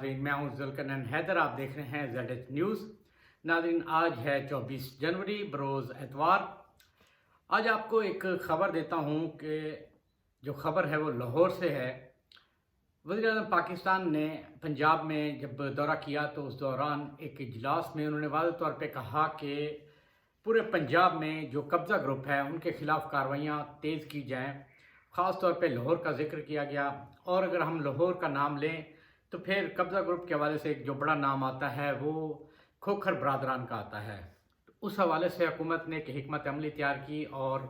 नाज़रीन, मैं हूं जुल्करनैन हैदर। आप देख रहे हैं ZH न्यूज़। नाज़रीन, आज है 24 जनवरी बरोज़ एतवार। आज आपको एक ख़बर देता हूं कि जो ख़बर है वो लाहौर से है। वज़ीर-ए-आज़म पाकिस्तान ने पंजाब में जब दौरा किया तो उस दौरान एक इजलास में उन्होंने वाज़ेह तौर पे कहा कि पूरे पंजाब में जो कब्ज़ा ग्रुप है उनके ख़िलाफ़ कार्रवाइयाँ तेज़ की जाएँ। ख़ास तौर पे लाहौर का ज़िक्र किया गया, और अगर हम लाहौर का नाम लें तो फिर कब्ज़ा ग्रुप के हवाले से एक जो बड़ा नाम आता है वो खोखर बरादरान का आता है। तो उस हवाले से हुकूमत ने एक हिकमत अमली तैयार की और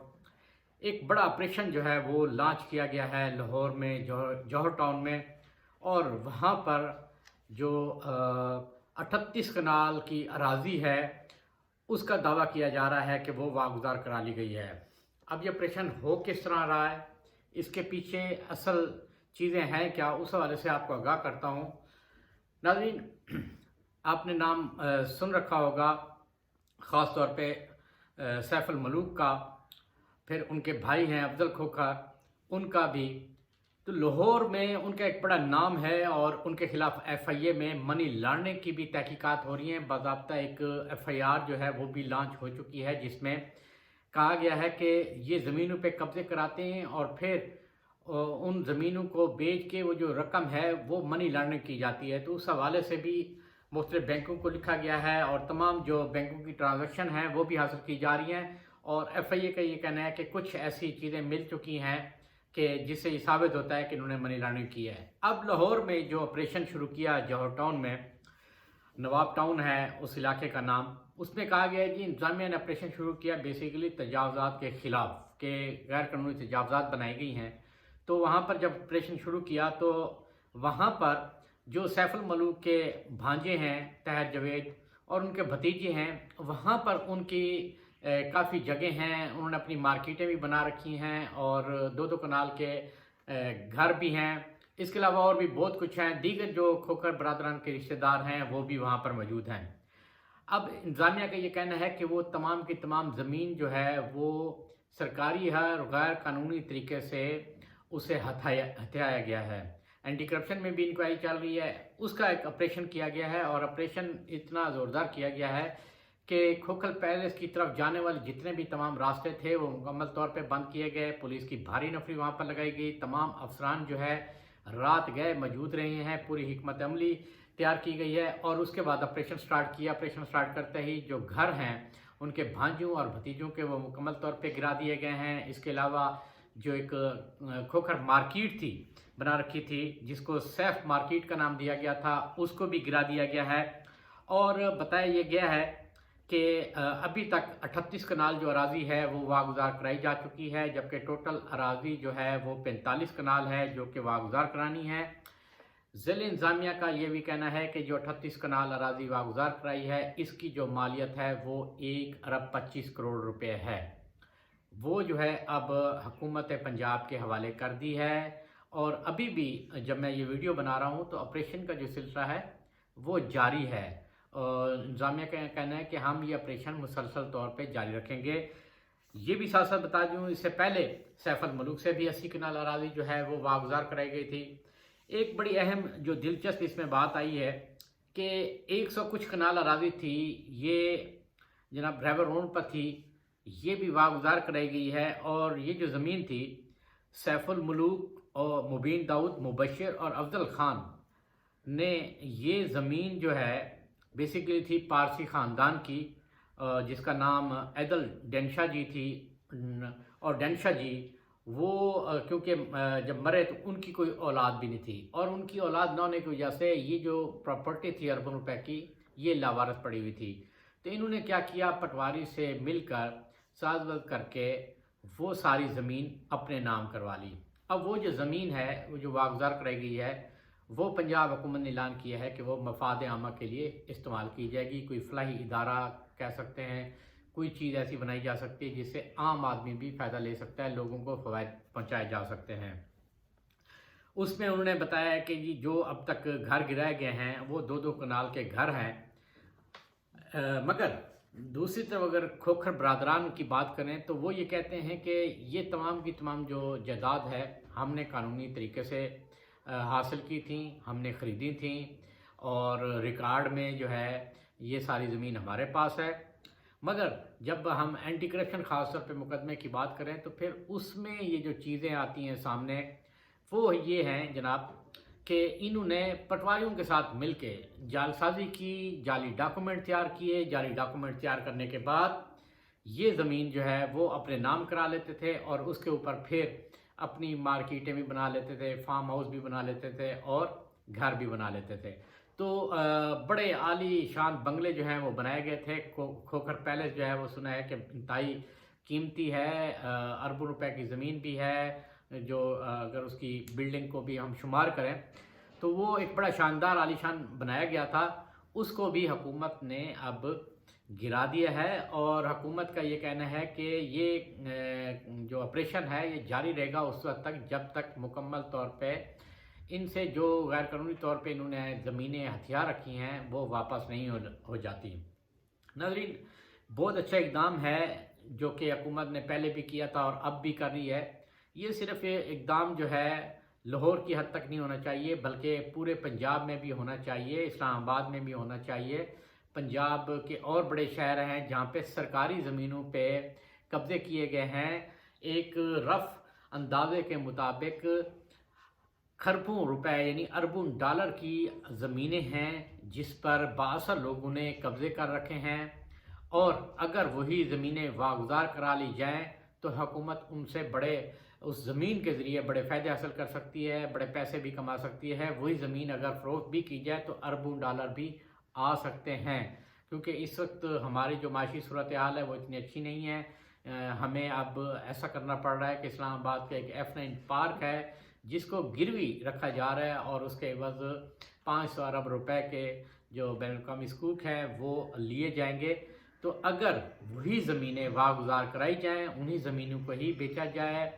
एक बड़ा ऑपरेशन जो है वो लॉन्च किया गया है लाहौर में, जौहर टाउन में। और वहाँ पर जो 38 कनाल की अराज़ी है उसका दावा किया जा रहा है कि वो वागुजार करा ली गई है। अब ये ऑपरेशन हो किस तरह रहा है, इसके पीछे असल चीज़ें हैं क्या, उस हवाले से आपको आगाह करता हूँ। नाज़रीन, आपने नाम सुन रखा होगा ख़ास तौर पे सैफ अल मलूक का, फिर उनके भाई हैं अफजल खोखर, उनका भी। तो लाहौर में उनका एक बड़ा नाम है और उनके ख़िलाफ़ FIA में मनी लॉन्ड्रिंग की भी तहकीकात हो रही हैं। बाज़ाब्ता एक FIR जो है वो भी लॉन्च हो चुकी है, जिसमें कहा गया है कि ये ज़मीनों पे कब्ज़े कराते हैं और फिर उन ज़मीनों को बेच के वो जो रकम है वो मनी लॉन्ड्रिंग की जाती है। तो उस हवाले से भी मुख्तलिफ बैंकों को लिखा गया है और तमाम जो बैंकों की ट्रांजैक्शन हैं वो भी हासिल की जा रही हैं। और FIA का ये कहना है कि कुछ ऐसी चीज़ें मिल चुकी हैं कि जिससे ये साबित होता है कि इन्होंने मनी लॉन्ड्रिंग की है। अब लाहौर में जो ऑपरेशन शुरू किया जौहर टाउन में, नवाब टाउन है उस इलाके का नाम, उसमें कहा गया है कि इंतज़ामिया ने ऑपरेशन शुरू किया बेसिकली तजावज़ात के ख़िलाफ़, के गैर कानूनी तजावज़ात बनाई गई हैं। तो वहाँ पर जब ऑपरेशन शुरू किया तो वहाँ पर जो सैफ अल मलूक के भांजे हैं तहर जवेद और उनके भतीजे हैं, वहाँ पर उनकी काफ़ी जगह हैं, उन्होंने अपनी मार्केटें भी बना रखी हैं और 2-2 कनाल के घर भी हैं। इसके अलावा और भी बहुत कुछ हैं। दीगर जो खोखर बरादरान के रिश्तेदार हैं वो भी वहाँ पर मौजूद हैं। अब इंतज़ामिया का ये कहना है कि वो तमाम की तमाम ज़मीन जो है वो सरकारी है और गैर कानूनी तरीके से उसे हथियाया गया है। एंटी करप्शन में भी इंक्वायरी चल रही है, उसका एक ऑपरेशन किया गया है और ऑपरेशन इतना ज़ोरदार किया गया है कि खोखर पैलेस की तरफ जाने वाले जितने भी तमाम रास्ते थे वो मुकम्मल तौर पे बंद किए गए। पुलिस की भारी नफरी वहाँ पर लगाई गई। तमाम अफसरान जो है रात गए मौजूद रहे हैं। पूरी हिकमत अमली तैयार की गई है और उसके बाद ऑपरेशन स्टार्ट किया। ऑपरेशन स्टार्ट करते ही जो घर हैं उनके भांजों और भतीजों के वो मुकम्मल तौर पे गिरा दिए गए हैं। इसके अलावा जो एक खोखर मार्केट थी बना रखी थी, जिसको सैफ मार्केट का नाम दिया गया था, उसको भी गिरा दिया गया है। और बताया ये गया है कि अभी तक 38 कनाल जो अराज़ी है वो वागुजार कराई जा चुकी है, जबकि टोटल अराज़ी जो है वो 45 कनाल है जो कि वागुजार करानी है। ज़िले इंतज़ामिया का ये भी कहना है कि जो 38 कनाल अराज़ी वागुजार कराई है इसकी जो मालियत है वो 1 अरब 25 करोड़ रुपए है। वो जो है अब हुकूमत पंजाब के हवाले कर दी है। और अभी भी जब मैं ये वीडियो बना रहा हूँ तो ऑपरेशन का जो सिलसिला है वो जारी है। इंतज़ामिया का कहना है कि हम ये ऑपरेशन मुसलसल तौर पे जारी रखेंगे। ये भी साथ साथ बता दूँ, इससे पहले सैफ अल मलूक से भी 80 कनाल अराज़ी जो है वो वागुजार कराई गई थी। एक बड़ी अहम जो दिलचस्प इसमें बात आई है कि 100 कुछ कनाल अराज़ी थी, ये जनाब ड्राइवर रोड पर थी, ये भी वागुजार कराई गई है। और ये जो ज़मीन थी सैफ अल मलूक और मुबीन दाऊद, मुबशर और अफजल खान ने, ये ज़मीन जो है बेसिकली थी पारसी ख़ानदान की, जिसका नाम ऐदल डेंशा जी थी। और डेंशा जी वो क्योंकि जब मरे तो उनकी कोई औलाद भी नहीं थी और उनकी औलाद ना होने की वजह से ये जो प्रॉपर्टी थी अरबों रुपए की ये लावारिस पड़ी हुई थी। तो इन्होंने क्या किया, पटवारी से मिलकर साज़बाज़ करके वो सारी ज़मीन अपने नाम करवा ली। अब वो जो ज़मीन है वो जो वागुजार कराई गई है वो पंजाब हुकूमत ने ऐलान किया है कि वो मफाद आमा के लिए इस्तेमाल की जाएगी। कोई फलाही इदारा कह सकते हैं, कोई चीज़ ऐसी बनाई जा सकती है जिससे आम आदमी भी फ़ायदा ले सकता है, लोगों को फ़वाइद पहुँचाए जा सकते हैं। उसमें उन्होंने बताया है कि जी जो अब तक घर गिराए गए हैं वो 2-2 कनाल के घर हैं। मगर दूसरी तरफ अगर खोखर बरादरान की बात करें तो वो ये कहते हैं कि ये तमाम की तमाम जो जायदाद है हमने कानूनी तरीके से हासिल की थी, हमने ख़रीदी थी اور ریکارڈ میں جو ہے یہ ساری زمین ہمارے پاس ہے، مگر جب ہم اینٹی کرپشن خاص طور پہ مقدمے کی بات کریں تو پھر اس میں یہ جو چیزیں آتی ہیں سامنے وہ یہ ہیں جناب کہ انہوں نے پٹواریوں کے ساتھ مل کے جعل سازی کی، جعلی ڈاکومنٹ تیار کیے، جعلی ڈاکومنٹ تیار کرنے کے بعد یہ زمین جو ہے وہ اپنے نام کرا لیتے تھے اور اس کے اوپر پھر اپنی مارکیٹیں بھی بنا لیتے تھے، فارم ہاؤس بھی بنا لیتے تھے اور گھر بھی بنا لیتے تھے۔ تو بڑے عالی شان بنگلے جو ہیں وہ بنائے گئے تھے۔ کھوکھر پیلس جو ہے وہ سنا ہے کہ انتہائی قیمتی ہے، اربوں روپے کی زمین بھی ہے، جو اگر اس کی بلڈنگ کو بھی ہم شمار کریں تو وہ ایک بڑا شاندار عالی شان بنایا گیا تھا، اس کو بھی حکومت نے اب گرا دیا ہے اور حکومت کا یہ کہنا ہے کہ یہ جو آپریشن ہے یہ جاری رہے گا اس وقت تک جب تک مکمل طور پہ ان سے جو غیر قانونی طور پہ انہوں نے زمینیں ہتھیار رکھی ہیں وہ واپس نہیں ہو جاتی۔ ناظرین، بہت اچھا اقدام ہے جو کہ حکومت نے پہلے بھی کیا تھا اور اب بھی کر رہی ہے۔ یہ صرف اقدام جو ہے لاہور کی حد تک نہیں ہونا چاہیے بلکہ پورے پنجاب میں بھی ہونا چاہیے، اسلام آباد میں بھی ہونا چاہیے۔ پنجاب کے اور بڑے شہر ہیں جہاں پہ سرکاری زمینوں پہ قبضے کیے گئے ہیں، ایک رف اندازے کے مطابق کھربوں روپے یعنی اربوں ڈالر کی زمینیں ہیں جس پر بااثر لوگوں نے قبضے کر رکھے ہیں، اور اگر وہی زمینیں واگزار کرا لی جائیں تو حکومت ان سے بڑے اس زمین کے ذریعے بڑے فائدے حاصل کر سکتی ہے، بڑے پیسے بھی کما سکتی ہے۔ وہی زمین اگر فروخت بھی کی جائے تو اربوں ڈالر بھی آ سکتے ہیں، کیونکہ اس وقت ہماری جو معاشی صورتحال ہے وہ اتنی اچھی نہیں ہے۔ ہمیں اب ایسا کرنا پڑ رہا ہے کہ اسلام آباد کا ایک F9 پارک ہے جس کو گروی رکھا جا رہا ہے اور اس کے عوض 500 ارب روپے کے جو بین الاقوامی حقوق ہیں وہ لیے جائیں گے۔ تو اگر وہی زمینیں واگزار کرائی جائیں، انہی زمینوں کو ہی بیچا جائے،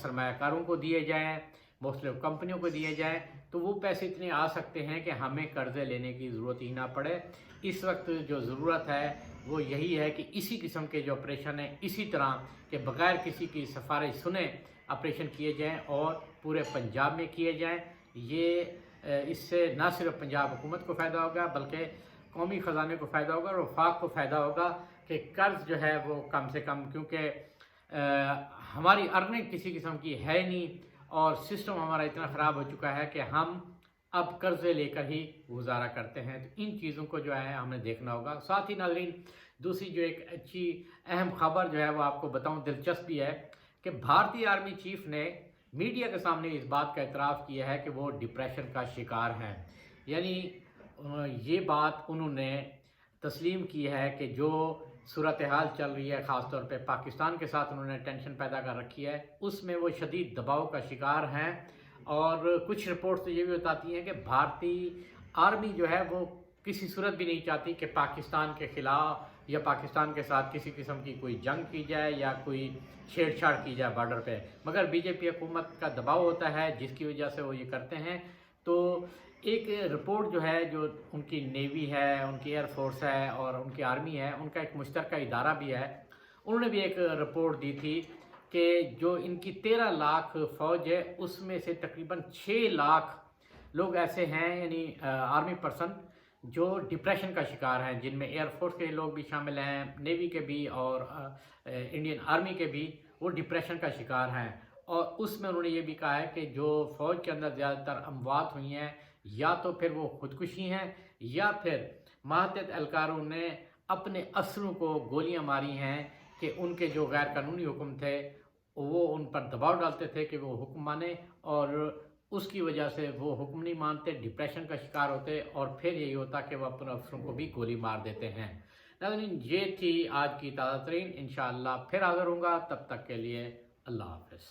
سرمایہ کاروں کو دیے جائیں، مختلف کمپنیوں کو دیے جائیں، تو وہ پیسے اتنے آ سکتے ہیں کہ ہمیں قرضے لینے کی ضرورت ہی نہ پڑے۔ اس وقت جو ضرورت ہے وہ یہی ہے کہ اسی قسم کے جو آپریشن ہیں اسی طرح کہ بغیر کسی کی سفارش سنے آپریشن کیے جائیں اور پورے پنجاب میں کیے جائیں۔ یہ اس سے نہ صرف پنجاب حکومت کو فائدہ ہوگا بلکہ قومی خزانے کو فائدہ ہوگا اور وفاق کو فائدہ ہوگا کہ قرض جو ہے وہ کم سے کم، کیونکہ ہماری ارننگ کسی قسم کی ہے نہیں اور سسٹم ہمارا اتنا خراب ہو چکا ہے کہ ہم اب قرضے لے کر ہی گزارا کرتے ہیں۔ تو ان چیزوں کو جو ہے ہمیں دیکھنا ہوگا۔ ساتھ ہی ناظرین، دوسری جو ایک اچھی اہم خبر جو ہے وہ آپ کو بتاؤں، دلچسپ بھی ہے کہ بھارتی آرمی چیف نے میڈیا کے سامنے اس بات کا اعتراف کیا ہے کہ وہ ڈپریشن کا شکار ہیں۔ یعنی یہ بات انہوں نے تسلیم کی ہے کہ جو صورتحال چل رہی ہے، خاص طور پہ پاکستان کے ساتھ انہوں نے ٹینشن پیدا کر رکھی ہے، اس میں وہ شدید دباؤ کا شکار ہیں۔ اور کچھ رپورٹس تو یہ بھی بتاتی ہیں کہ بھارتی آرمی جو ہے وہ کسی صورت بھی نہیں چاہتی کہ پاکستان کے خلاف یا پاکستان کے ساتھ کسی قسم کی کوئی جنگ کی جائے یا کوئی چھیڑ چھاڑ کی جائے بارڈر پہ، مگر بی جے پی حکومت کا دباؤ ہوتا ہے جس کی وجہ سے وہ یہ کرتے ہیں۔ تو ایک رپورٹ جو ہے، جو ان کی نیوی ہے، ان کی ایئر فورس ہے اور ان کی آرمی ہے، ان کا ایک مشترکہ ادارہ بھی ہے، انہوں نے بھی ایک رپورٹ دی تھی کہ جو ان کی 13 لاکھ فوج ہے اس میں سے تقریباً 6 لاکھ لوگ ایسے ہیں، یعنی آرمی پرسن جو ڈپریشن کا شکار ہیں، جن میں ایئر فورس کے لوگ بھی شامل ہیں، نیوی کے بھی اور انڈین آرمی کے بھی، وہ ڈپریشن کا شکار ہیں۔ اور اس میں انہوں نے یہ بھی کہا ہے کہ جو فوج کے اندر زیادہ تر اموات ہوئی ہیں یا تو پھر وہ خودکشی ہیں یا پھر ماتحت اہلکاروں نے اپنے اسروں کو گولیاں ماری ہیں کہ ان کے جو غیر قانونی حکم تھے وہ ان پر دباؤ ڈالتے تھے کہ وہ حکم مانے، اور اس کی وجہ سے وہ حکم نہیں مانتے، ڈپریشن کا شکار ہوتے، اور پھر یہی ہوتا کہ وہ اپنے افسروں کو بھی گولی مار دیتے ہیں۔ ناظرین، یہ تھی آج کی تازہ ترین، انشاءاللہ پھر حاضر ہوں گا، تب تک کے لیے اللہ حافظ۔